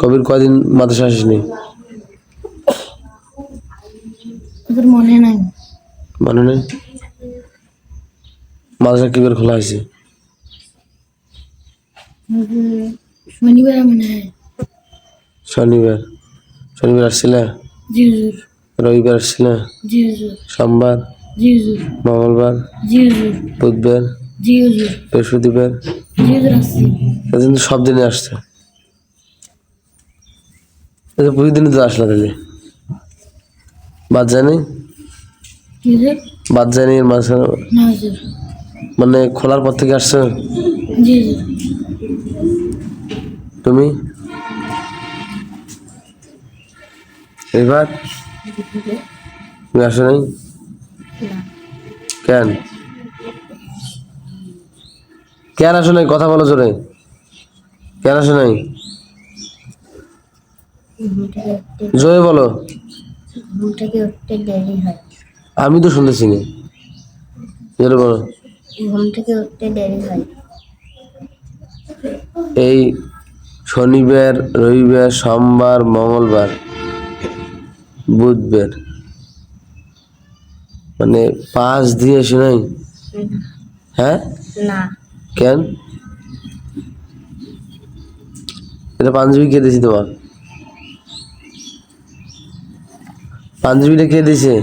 কবির কয়দিন মাদ্রাসা আসিসনি? তোর মনে নাই? মনে নেই? মাদ্রাসা কি করে খোলা হয়েছে? শনিবার মনে হয়। শনিবার। শনিবার আসছিল? জি হুজুর। রবিবার আসছিল? জি হুজুর। সোমবার? জি হুজুর। মঙ্গলবার? জি হুজুর। বুধবার? জি হুজুর। বৃহস্পতিবার? জি হুজুর আসছি। এদিন তো সব দিনে আসছে। প্রতিদিনই তো আসলো তাহলে। বাদ যায়নি? কি হুজুর? বাদ যায়নি এর মাঝখানে? না হুজুর। মানে খোলার পর থেকে আসছো? জি হুজুর। তুমি? এবার তুমি আসো নাই? কেন? কেন আসো নাই? কথা বলো জোরে। কেন আসো নাই? জোরে বলো। ঘুম থেকে উঠতে দেরি হয়। আমি তো শুনতেছি না, জোরে বলো। ঘুম থেকে উঠতে দেরি হয়। এই শনিবার, রবিবার, সোমবার, মঙ্গলবার, বুধবার, মানে 5 দিয়ে আসো নাই? হ্যাঁ? না। কেন? এটা পাঞ্জাবি কে দিয়েছে তোমার? পাঞ্জাবিটা কে দিয়েছে?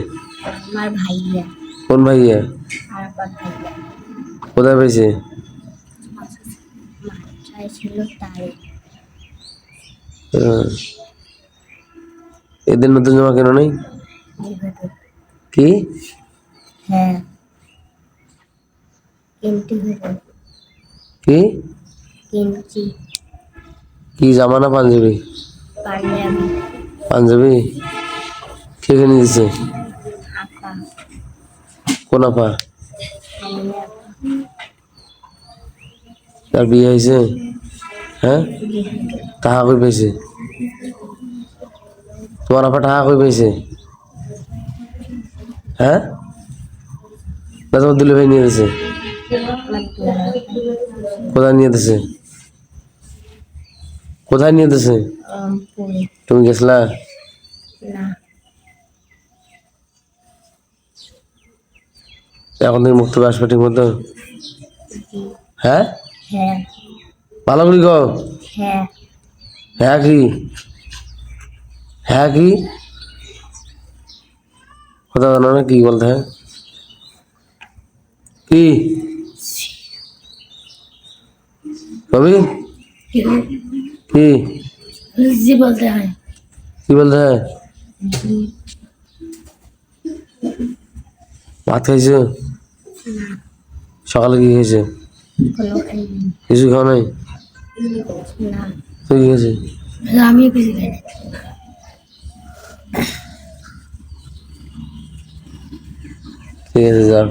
আমার ভাইয়া। কোন ভাইয়া? আরাফাত ভাইয়া। কোথায় পাইছে? মাথায় ছিল তাই। আহ, এদের নতুন জামা কেন নেই? জি হুজুর। কি? হ্যাঁ কিনতে হুজুর। কি? কিনছি। কি জামা না পাঞ্জাবি? পাঞ্জাবি। পাঞ্জাবি কে কিনে দিছে? আপা। কোন আপা? আমি আপা। তার বিয়ে হয়েছে? হ্যাঁ? জি হুজুর। টাকা কই পাইছে? তোমার আপা টাকা কই পাইছে? হ্যাঁ? না তোমার দুলে ভাই নিয়ে দিছে? আমার দুলাভাই। কোথায় নিয়ে দিছে? কোথায় নিয়ে দিছে? রংপুরে। তুমি গেছলা? না। এখন তুমি মুক্ত আসবে ঠিক মতো? জি। হ্যাঁ? হ্যাঁ। ভালো করে কও। হ্যাঁ। হ্যাঁ কি? হ্যাঁ কি? কথা জানো না কি বলতে হয়? কি কবি? কি জি বলতে হয়। কি বলতে হয়? ভাত খাইছো? সকালে কি খাইছো? কোনো খাইনি। কিছু খাও নাই? না। তুই কি খাইছিস? আমিও কিছু খাইনি। ঠিক আছে যাও।